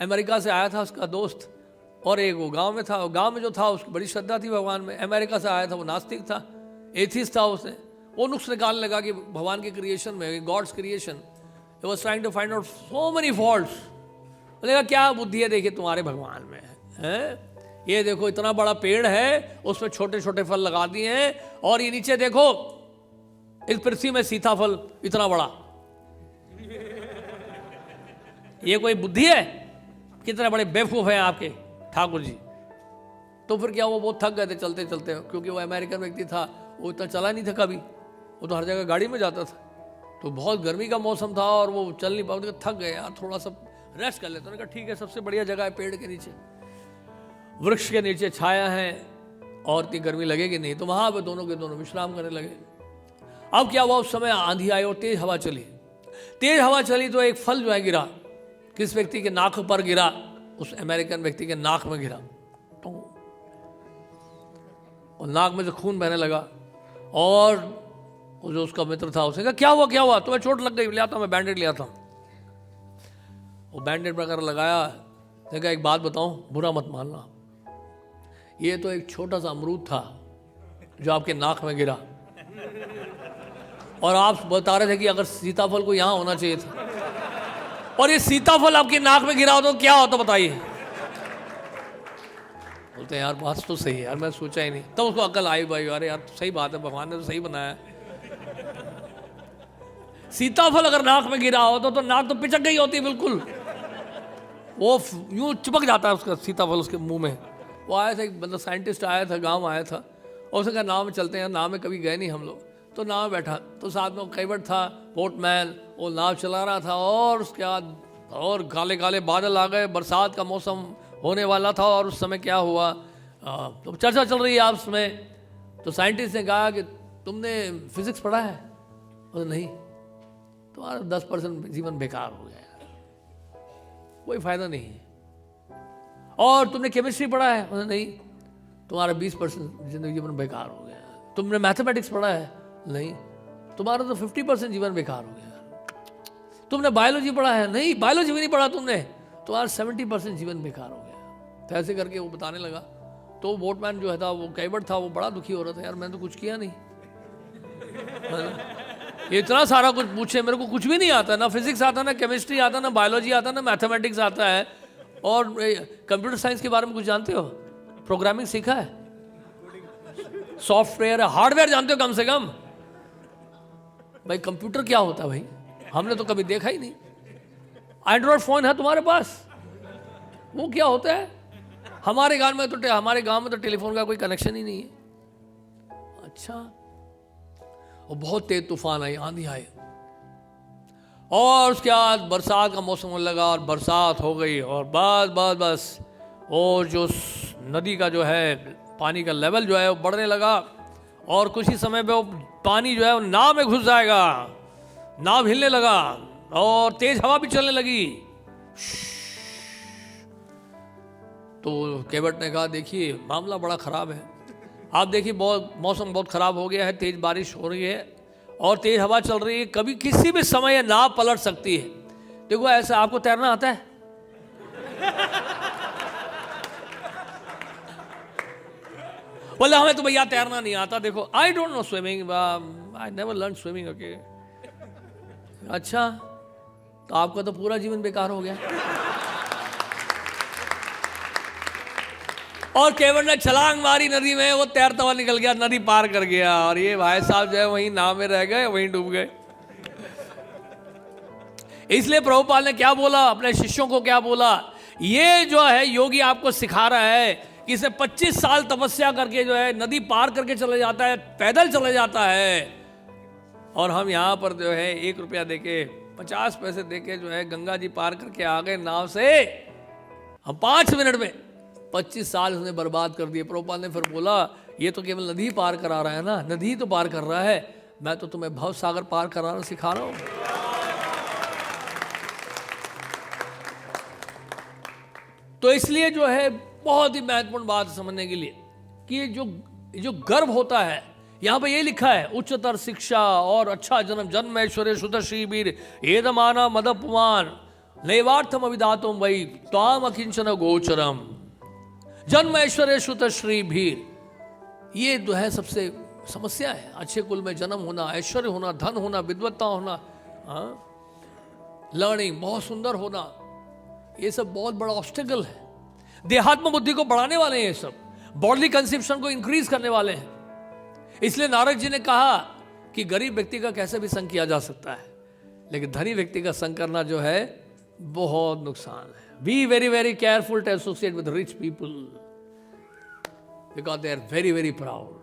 America से आया था उसका दोस्त, और एक वो गांव में था, गांव में जो था उसकी बड़ी श्रद्धा थी भगवान में। अमेरिका से आया था वो नास्तिक था, एथिस्ट था। उसने वो नुक्स निकालने लगा कि भगवान के क्रिएशन में, God's creation, he was trying to find out so many faults. बोलेगा क्या बुद्धि है देखिए तुम्हारे भगवान में है? ये देखो इतना बड़ा पेड़ है, उसमें छोटे छोटे फल लगा दिए हैं, और ये नीचे देखो इस पृथ्वी में सीताफल इतना बड़ा, ये कोई बुद्धि है? कितने बड़े बेवकूफ हैं आपके ठाकुर जी। तो फिर क्या, वो बहुत थक गए थे चलते चलते, क्योंकि वो अमेरिकन व्यक्ति था, वो इतना चला नहीं था कभी, वो तो हर जगह गाड़ी में जाता था। तो बहुत गर्मी का मौसम था और वो चल नहीं पाते, थक गए यार, थोड़ा सा रेस्ट कर लेते। उन्होंने कहा ठीक है, सबसे बढ़िया जगह है पेड़ के नीचे, वृक्ष के नीचे छाया है और इतनी गर्मी लगेगी नहीं। तो वहां पे दोनों के दोनों विश्राम करने लगे। अब क्या हुआ, उस समय आंधी आई और तेज हवा चली। तेज हवा चली तो एक फल जो है गिरा, किस व्यक्ति के नाक पर गिरा? उस अमेरिकन व्यक्ति के नाक में गिरा, तो और नाक में से खून बहने लगा। और वो जो उसका मित्र था उसने कहा क्या हुआ क्या हुआ, तुम्हें चोट लग गई? ले आता, मैं बैंडेड ले आता। वो बैंडेड वगैरह लगाया। देखा एक बात बताऊं, बुरा मत मानना, ये तो एक छोटा सा अमरूद था जो आपके नाक में गिरा, और आप बता रहे थे कि अगर सीताफल को यहां होना चाहिए था, और ये सीताफल आपकी नाक में गिरा हो तो क्या होता बताइए? बोलते यार बात तो सही है यार, मैं सोचा ही नहीं। तब उसको अकल आई भाई, अरे यार सही बात है, भगवान ने तो सही बनाया। सीताफल अगर नाक में गिरा हो तो नाक तो पिचक गई होती बिल्कुल, वो यूं चिपक जाता है उसका सीताफल उसके मुंह में। वो आया था एक मतलब साइंटिस्ट आया था, गांव आया था, और उसने कहा नाव में चलते हैं। नाव में कभी गए नहीं हम लोग, तो नाव में बैठा, तो साथ में कैबट था, बोटमैन, वो नाव चला रहा था। और उसके बाद और काले काले बादल आ गए, बरसात का मौसम होने वाला था। और उस समय क्या हुआ, तो चर्चा चल रही है आपस में। तो साइंटिस्ट ने कहा कि तुमने फिजिक्स पढ़ा है? बोले नहीं। तुम्हारा 10% जीवन बेकार हो गया यार, कोई फायदा नहीं है। और तुमने केमिस्ट्री पढ़ा है? बोले नहीं। तुम्हारा 20% जीवन बेकार हो गया। तुमने मैथमेटिक्स पढ़ा है? नहीं। तुम्हारा तो 50% जीवन बेकार हो गया। तुमने बायोलॉजी पढ़ा है? नहीं, बायोलॉजी भी नहीं पढ़ा तुमने, तुम्हारा 70% जीवन बेकार हो गया। तो ऐसे करके वो बताने लगा। तो बोटमैन जो है था, वो कैबट था, वो बड़ा दुखी हो रहा था, यार मैंने तो कुछ किया नहीं, इतना सारा कुछ पूछे, मेरे को कुछ भी नहीं आता, ना फिजिक्स आता, ना केमिस्ट्री आता, ना बायोलॉजी आता, ना मैथमेटिक्स आता है। और कंप्यूटर साइंस के बारे में कुछ जानते हो? प्रोग्रामिंग सीखा है? सॉफ्टवेयर, हार्डवेयर जानते हो कम से कम? भाई कंप्यूटर क्या होता है भाई, हमने तो कभी देखा ही नहीं। एंड्रॉयड फोन है तुम्हारे पास, वो क्या होता है? हमारे गांव में तो टेलीफोन का कोई कनेक्शन ही नहीं है। अच्छा। और बहुत तेज तूफान आई, आंधी आई, और उसके बाद बरसात का मौसम होने लगा, और बरसात हो गई, और बस वो जो नदी का जो है पानी का लेवल जो है वो बढ़ने लगा। और कुछ ही समय पे वो पानी जो है वो नाव में घुस जाएगा, नाव हिलने लगा, और तेज हवा भी चलने लगी। तो केवट ने कहा देखिए मामला बड़ा ख़राब है, आप देखिए मौसम बहुत ख़राब हो गया है, तेज़ बारिश हो रही है और तेज़ हवा चल रही है, कभी किसी भी समय नाव पलट सकती है। देखो ऐसा, आपको तैरना आता है? बोले हमें तो भैया तैरना नहीं आता, देखो I don't know swimming, I never learn swimming. Okay, अच्छा, तो आपका तो पूरा जीवन बेकार हो गया। और केवट ने छलांग मारी नदी में, वो तैरता हुआ निकल गया, नदी पार कर गया, और ये भाई साहब जो है वहीं नाव में रह गए, वहीं डूब गए। इसलिए प्रभुपाद ने क्या बोला, अपने शिष्यों को क्या बोला, ये जो है योगी आपको सिखा रहा है कि इसे 25 साल तपस्या करके जो है नदी पार करके चले जाता है, पैदल चले जाता है, और हम यहाँ पर जो है 1 रुपया देके 50 पैसे देके जो है गंगा जी पार करके आ गए नाव से। हम 5 मिनट में 25 साल उसने बर्बाद कर दिए। प्रभुपाद ने फिर बोला ये तो केवल नदी पार करा रहा है ना, नदी तो पार कर रहा है, मैं तो तुम्हें भव सागर पार कराना सिखा रहा हूं। तो इसलिए जो है बहुत ही महत्वपूर्ण बात समझने के लिए कि ये जो गर्व होता है, यहां पे ये लिखा है उच्चतर शिक्षा और अच्छा जन्म, जन्म ऐश्वर्य शुद्ध श्री वीर एदमाना मदपुमान नैवार्थम अविदातुम वै त्वाम अकिंचन गोचरम जन्म ऐश्वर्य श्रुत श्री भीर। ये जो है सबसे समस्या है। अच्छे कुल में जन्म होना, ऐश्वर्य होना, धन होना, विद्वत्ता होना, लर्निंग बहुत सुंदर होना, ये सब बहुत बड़ा ऑब्स्टेकल है। देहात्म बुद्धि को बढ़ाने वाले हैं ये सब, बॉडली कंसेप्शन को इंक्रीज करने वाले हैं। इसलिए नारद जी ने कहा कि गरीब व्यक्ति का कैसे भी संग किया जा सकता है, लेकिन धनी व्यक्ति का संग करना जो है बहुत नुकसान है। Be very very careful to associate with rich people because they are very very proud.